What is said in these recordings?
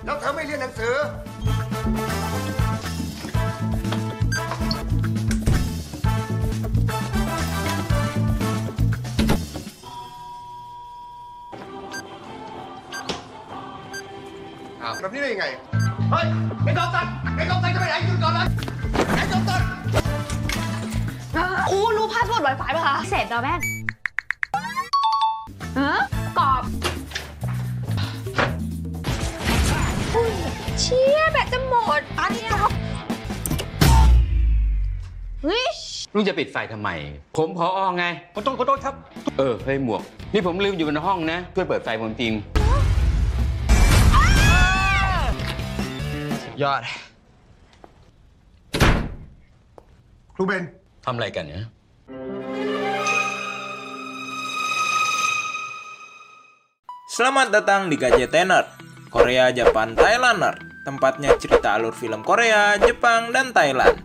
แล้วเธอไม่เรียนหนังสือแบบนี้ได้ยังไงเฮ้ยไอ้จอมสันจะไปไหนหยุดก่อนเลยไอ้จอมสัน ครูรู้พาสเวิร์ด Wi-Fi ป่ะคะเสร็จแล้วแม่กรอบเชี่ยแบตจะหมดอันนี้ครับเฮ้ย ลุงจะปิดไฟทำไมผมผอไงขอโทษครับเฮ้ยหมวกนี่ผมลืมอยู่ในห้องนะช่วยเปิดไฟผมจริงยอด ครูเบน ทำอะไรกันเนี่ย Selamat datang di KJT Nerd, Korea, Japan, Thailand Nerd. Tempatnya cerita alur film Korea, Jepang, dan Thailand.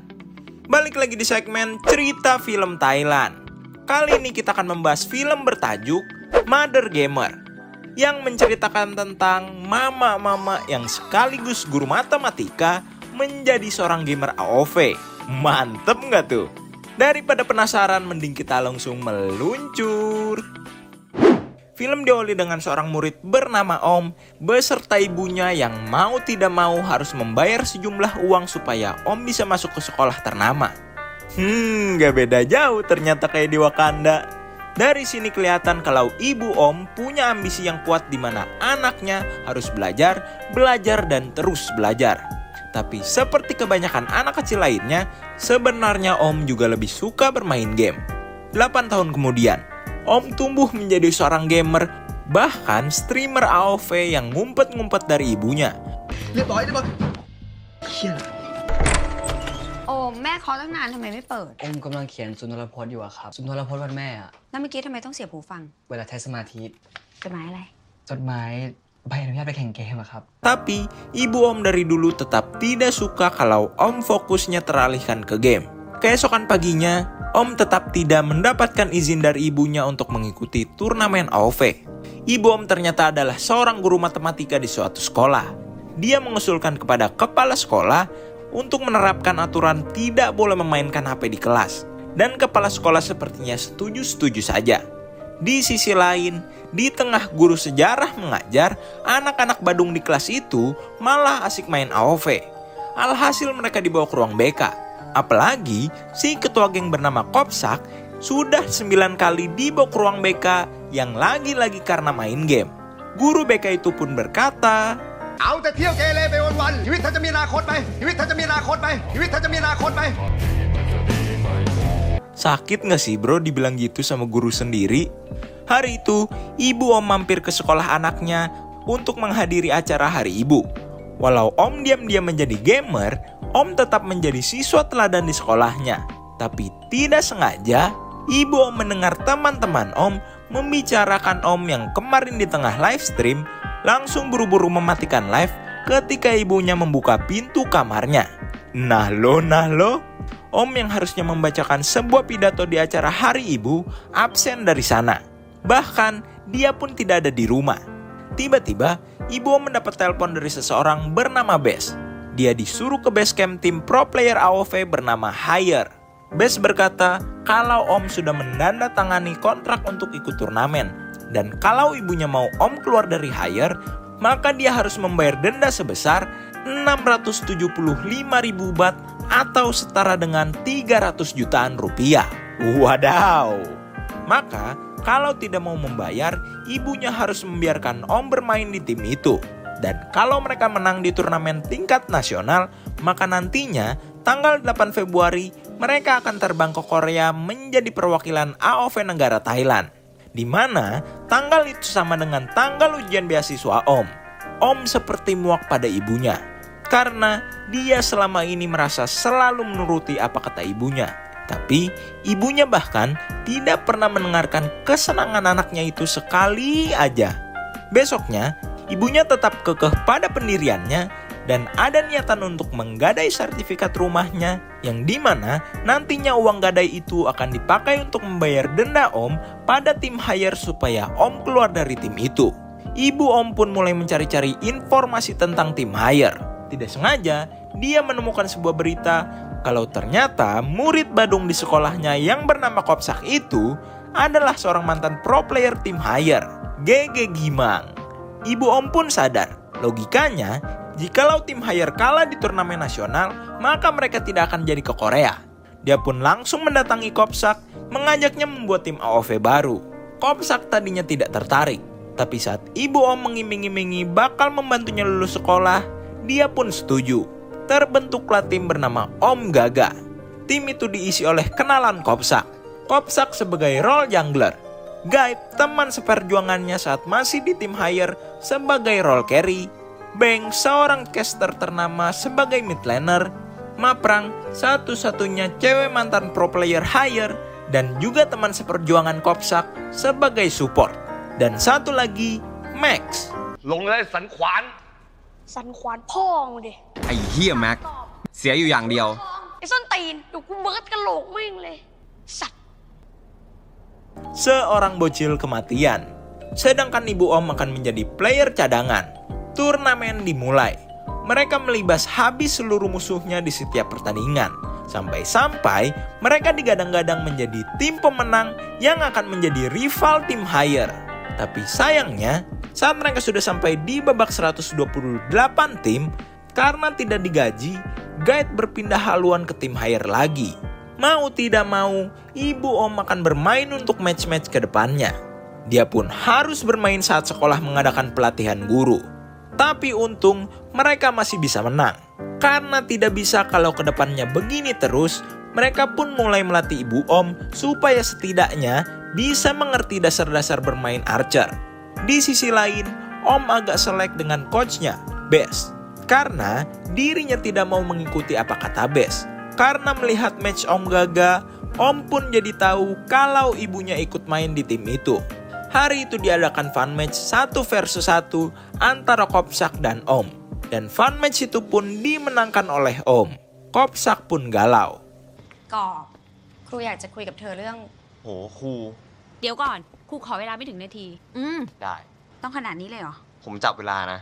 Balik lagi di segmen cerita film Thailand. Kali ini kita akan membahas film bertajuk Mother Gamer, yang menceritakan tentang mama-mama yang sekaligus guru matematika menjadi seorang gamer AOV. Mantep nggak tuh? Daripada penasaran, mending kita langsung meluncur. Film diawali dengan seorang murid bernama Om beserta ibunya yang mau tidak mau harus membayar sejumlah uang supaya Om bisa masuk ke sekolah ternama. Gak beda jauh ternyata kayak di Wakanda. Dari sini kelihatan kalau ibu Om punya ambisi yang kuat di mana anaknya harus belajar dan terus belajar. Tapi seperti kebanyakan anak kecil lainnya, sebenarnya Om juga lebih suka bermain game. 8 tahun kemudian, Om tumbuh menjadi seorang gamer, bahkan streamer AOV yang ngumpet-ngumpet dari ibunya. เรียบร้อยได้ปะเชี่ย โอ้แม่เคาะตั้งนานทำไมไม่เปิด อมกำลังเขียนสุนทรพจน์อยู่อะครับสุนทรพจน์วันแม่อะ แล้วเมื่อกี้ทำไมต้องเสียบหูฟัง เวลาใช้สมาธิ จดหมายอะไร จดหมายใบอนุญาตไปแข่งเกมอะครับ Tapi, ibu Om dari dulu tetap tidak suka kalau Om fokusnya teralihkan ke game. Keesokan paginya, Om tetap tidak mendapatkan izin dari ibunya untuk mengikuti turnamen AOV. Ibu Om ternyata adalah seorang guru matematika di suatu sekolah. Dia mengusulkan kepada kepala sekolah untuk menerapkan aturan tidak boleh memainkan HP di kelas. Dan kepala sekolah sepertinya setuju-setuju saja. Di sisi lain, di tengah guru sejarah mengajar, anak-anak Badung di kelas itu malah asik main AOV. Alhasil mereka dibawa ke ruang BK. Apalagi si ketua geng bernama Kopsak sudah 9 kali dibawa ke ruang BK yang lagi-lagi karena main game. Guru BK itu pun berkata, เอาแต่เที่ยวเกเรไปวันๆชีวิตเธอจะมีอนาคตไหมชีวิตเธอจะมีอนาคตไหมชีวิตเธอจะมีอนาคตไหม sakit gak sih bro dibilang gitu sama guru sendiri? Hari itu, ibu Om mampir ke sekolah anaknya untuk menghadiri acara Hari Ibu. Walau Om diam-diam menjadi gamer, Om tetap menjadi siswa teladan di sekolahnya. Tapi tidak sengaja, ibu Om mendengar teman-teman Om membicarakan Om yang kemarin di tengah live stream langsung buru-buru mematikan live ketika ibunya membuka pintu kamarnya. Nah lo, Om yang harusnya membacakan sebuah pidato di acara Hari Ibu absen dari sana. Bahkan dia pun tidak ada di rumah. Tiba-tiba, ibu Om mendapat telepon dari seseorang bernama Bes. Dia disuruh ke base camp tim pro player AOV bernama Hire. Bes berkata kalau Om sudah menandatangani kontrak untuk ikut turnamen. Dan kalau ibunya mau Om keluar dari Hire, maka dia harus membayar denda sebesar 675.000 baht atau setara dengan 300 jutaan rupiah. Wadaw! Maka, kalau tidak mau membayar, ibunya harus membiarkan Om bermain di tim itu. Dan kalau mereka menang di turnamen tingkat nasional, maka nantinya tanggal 8 Februari mereka akan terbang ke Korea menjadi perwakilan AOV negara Thailand. Di mana tanggal itu sama dengan tanggal ujian beasiswa Om. Om seperti muak pada ibunya. Karena dia selama ini merasa selalu menuruti apa kata ibunya. Tapi ibunya bahkan tidak pernah mendengarkan kesenangan anaknya itu sekali aja. Besoknya, ibunya tetap kekeh pada pendiriannya dan ada niatan untuk menggadai sertifikat rumahnya yang dimana nantinya uang gadai itu akan dipakai untuk membayar denda Om pada tim Hire supaya Om keluar dari tim itu. Ibu Om pun mulai mencari-cari informasi tentang tim Haier. Tidak sengaja, dia menemukan sebuah berita kalau ternyata murid Badung di sekolahnya yang bernama Kopsak itu adalah seorang mantan pro player tim Haier, GG Gimang. Ibu Om pun sadar, logikanya jikalau tim Haier kalah di turnamen nasional, maka mereka tidak akan jadi ke Korea. Dia pun langsung mendatangi Kopsak, mengajaknya membuat tim AOV baru. Kopsak tadinya tidak tertarik, tapi saat Ibu Om mengiming-imingi bakal membantunya lulus sekolah, dia pun setuju. Terbentuklah tim bernama Om Gaga. Tim itu diisi oleh kenalan Kopsak. Kopsak sebagai role jungler, Gaib teman seperjuangannya saat masih di tim Haier sebagai role carry, Beng seorang caster ternama sebagai mid laner, Maprang satu-satunya cewek mantan pro player Haier, dan juga teman seperjuangan Kopsak sebagai support. Dan satu lagi, Max. ลงเลยสันขวาน สันขวานพ่อมึงดิ ไอ้เหี้ยแม็ก เสียอยู่อย่างเดียว ไอ้ส้นตีนเดี๋ยวกูเบิร์ดกะโหลกมึงเลย สัตว์ Seorang bocil kematian. Sedangkan Ibu Om akan menjadi player cadangan. Turnamen dimulai. Mereka melibas habis seluruh musuhnya di setiap pertandingan. Sampai-sampai mereka digadang-gadang menjadi tim pemenang yang akan menjadi rival tim Haier. Tapi sayangnya, saat mereka sudah sampai di babak 128 tim, karena tidak digaji, Guide berpindah haluan ke tim Haier lagi. Mau tidak mau, Ibu Om akan bermain untuk match-match ke depannya. Dia pun harus bermain saat sekolah mengadakan pelatihan guru. Tapi untung mereka masih bisa menang. Karena tidak bisa kalau ke depannya begini terus, mereka pun mulai melatih Ibu Om supaya setidaknya bisa mengerti dasar-dasar bermain Archer. Di sisi lain, Om agak selek dengan coachnya, Bes. Karena dirinya tidak mau mengikuti apa kata Bes. Karena melihat match Om Gaga, Om pun jadi tahu kalau ibunya ikut main di tim itu. Hari itu diadakan fun match 1 versus 1 antara Kopsak dan Om. Dan fun match itu pun dimenangkan oleh Om. Kopsak pun galau. กอบครูอยากจะคุยกับเธอเรื่อง โหครู เดี๋ยวก่อนครูขอเวลาไม่ถึงนาที ได้ ต้องขนาดนี้เลยเหรอ ผมจับเวลานะ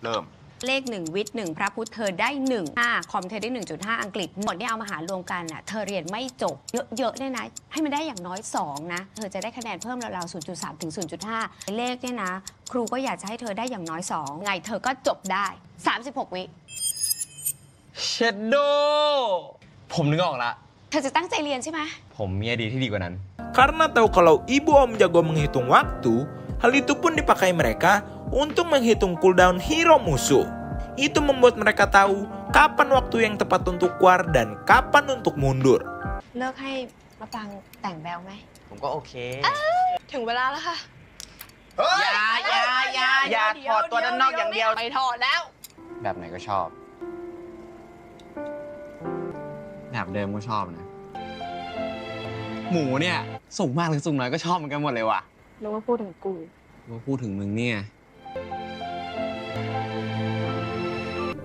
เริ่ม เลข1วิทย์1พระพุทธเธอได้1คอมเธอได้ 1.5 อังกฤษหมดเนี่ยเอามาหารวมกันอ่ะเธอเรียนไม่จบเยอะๆเนี่ยนะให้มันได้อย่างน้อย2นะเธอจะได้คะแนนเพิ่มราวๆ 0.3 ถึง 0.5 เลขเนี่ยนะครูก็อยากจะให้เธอได้อย่างน้อย2ไงเธอก็จบได้36 วิ เชดโด ผมนึกออกละ เธอจะตั้งใจเรียนใช่ไหม ผมมีไอเดียที่ดีกว่านั้น Karena tahu kalau Ibu Om jago menghitung waktu, hal itu pun dipakai mereka untuk menghitung cooldown hero musuh. Itu membuat mereka tahu kapan waktu yang tepat untuk keluar dan kapan untuk mundur. เลิกให้มะปรางแต่งแบวไหม ผมก็โอเค ถึงเวลาแล้วค่ะ เฮ้ย อย่าถอดตัวด้านนอกอย่างเดียว ไม่ถอดแล้ว แบบไหนก็ชอบ แบบเดิมก็ชอบนะ หมูเนี่ยสูงมากหรือสูงน้อยก็ชอบเหมือนกันหมดเลยว่ะ แล้วก็พูดถึงกู มาพูดถึงมึงเนี่ย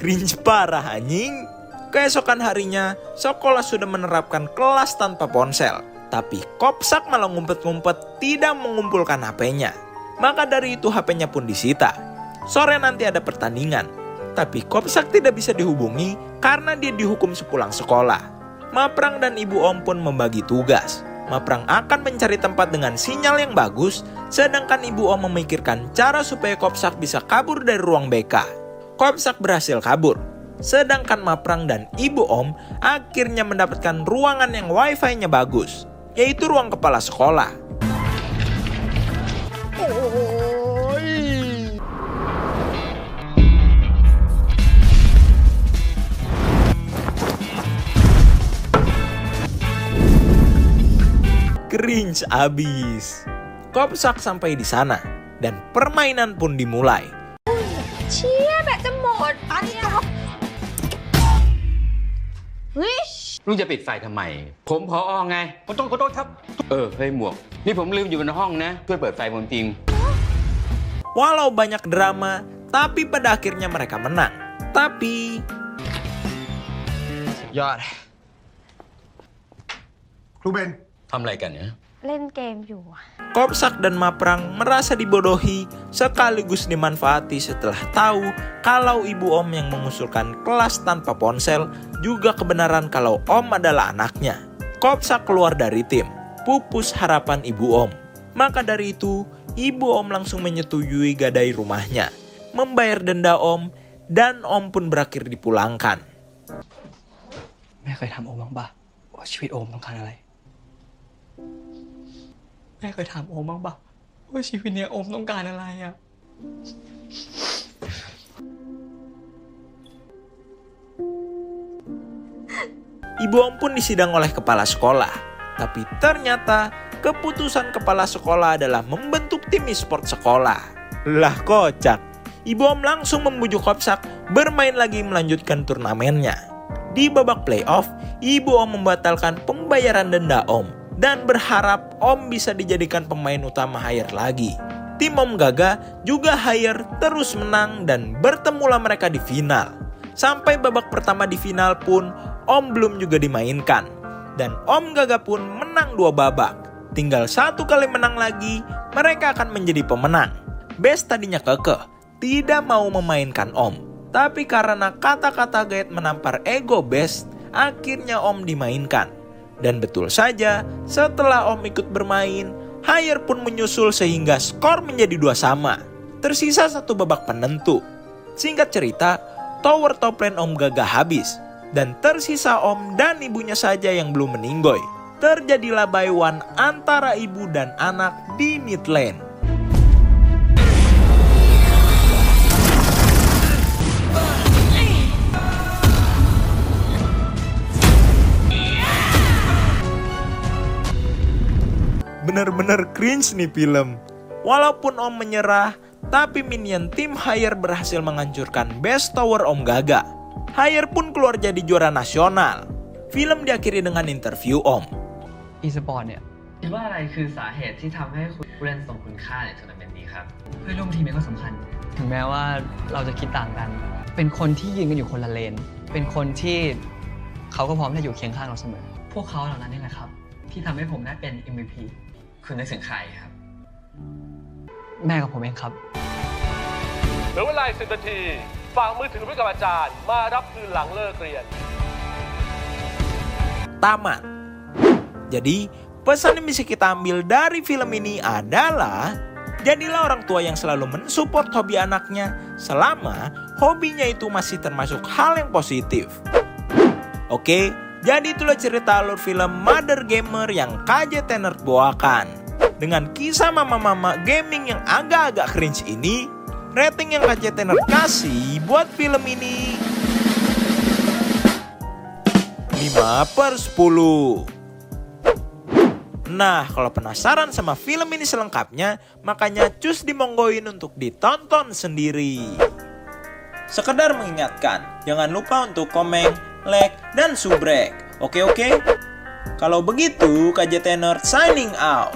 Cringe parah anjing. Keesokan harinya, sekolah sudah menerapkan kelas tanpa ponsel. Tapi Kopsak malah ngumpet-ngumpet tidak mengumpulkan HP-nya. Maka dari itu HP-nya pun disita. Sore nanti ada pertandingan. Tapi Kopsak tidak bisa dihubungi karena dia dihukum sepulang sekolah. Maprang dan Ibu Om pun membagi tugas. Maprang akan mencari tempat dengan sinyal yang bagus, sedangkan Ibu Om memikirkan cara supaya Kopsak bisa kabur dari ruang BK. Kopsak berhasil kabur, sedangkan Maprang dan Ibu Om akhirnya mendapatkan ruangan yang wifi-nya bagus, yaitu ruang kepala sekolah. Cringe abis. Kopsak sampai di sana dan permainan pun dimulai. เชี่ยแบตจะหมดอันนี้เฮ้ย ลุงจะปิดไฟทำไม ผมพอไง ขอโทษครับ เฮ้ยหมวก นี่ผมลืมอยู่ในห้องนะ ช่วยเปิดไฟผมจริง Walau banyak drama, tapi pada akhirnya mereka menang. Tapi ยอด ครูเบน ทำอะไรกันเนี่ย เล่นเกมอยู่อะ Kopsak dan Maprang merasa dibodohi sekaligus dimanfaati setelah tahu kalau ibu Om yang mengusulkan kelas tanpa ponsel juga kebenaran kalau Om adalah anaknya. Kopsak keluar dari tim, pupus harapan ibu Om. Maka dari itu, ibu Om langsung menyetujui gadai rumahnya, membayar denda Om, dan Om pun berakhir dipulangkan. แม่เคยถามโอมบ้างปะว่าชีวิตโอมต้องการอะไร แม่เคยถามโอมบ้างปะว่าชีวิตเนี้ยโอมต้องการอะไรอะ Ibu Om pun disidang oleh kepala sekolah. Tapi ternyata keputusan kepala sekolah adalah membentuk tim e-sport sekolah. Lah kocak. Ibu Om langsung membujuk Kopsak bermain lagi melanjutkan turnamennya. Di babak playoff, Ibu Om membatalkan pembayaran denda Om dan berharap Om bisa dijadikan pemain utama hire lagi. Tim Om Gaga juga hire terus menang dan bertemulah mereka di final. Sampai babak pertama di final pun Om belum juga dimainkan. Dan Om Gaga pun menang 2 babak. Tinggal 1 kali menang lagi, mereka akan menjadi pemenang. Best tadinya kekeh, tidak mau memainkan Om. Tapi karena kata-kata Gaet menampar ego Best, akhirnya Om dimainkan. Dan betul saja, setelah Om ikut bermain, hire pun menyusul sehingga skor menjadi 2 sama. Tersisa 1 babak penentu. Singkat cerita, tower top lane Om Gaga habis. Dan tersisa Om dan ibunya saja yang belum meninggoy. Terjadilah buy one antara ibu dan anak di mid lane. Bener-bener cringe nih film. Walaupun Om menyerah, tapi minion tim Hire berhasil menghancurkan base tower Om Gaga. Hire pun keluar jadi juara nasional. Film diakhiri dengan interview Om. e-sport เนี่ย คิดว่าอะไรคือสาเหตุที่ทำให้คุณผู้เล่นทรงคุณค่าในทัวร์นาเมนต์นี้ครับ เพื่อนร่วมทีมก็สำคัญ ถึงแม้ว่าเราจะคิดต่างกัน เป็นคนที่ยืนกันอยู่คนละเลน เป็นคนที่เขาก็พร้อมที่จะอยู่เคียงข้างเราเสมอ พวกเขาเหล่านั้นนี่แหละครับ ที่ทำให้ผมได้เป็น MVP คุณนึกถึงใครครับ แม่กับผมเองครับ เหลือเวลา10 นาที ฝากมือถือไว้กับอาจารย์ มารับคืนหลังเลิกเรียน Tamat. Jadi, pesan yang bisa kita ambil dari film ini adalah jadilah orang tua yang selalu mensupport hobi anaknya selama hobinya itu masih termasuk hal yang positif. Oke, jadi itulah cerita alur film Mother Gamer yang KJ Tenor bawakan. Dengan kisah mama-mama gaming yang agak-agak cringe ini, rating yang KJ Tenor kasih buat film ini 5/10. Nah, kalau penasaran sama film ini selengkapnya, makanya cus dimonggoin untuk ditonton sendiri. Sekedar mengingatkan, jangan lupa untuk komen, like, dan subrek. Oke? Kalau begitu, KJ Tenor signing out.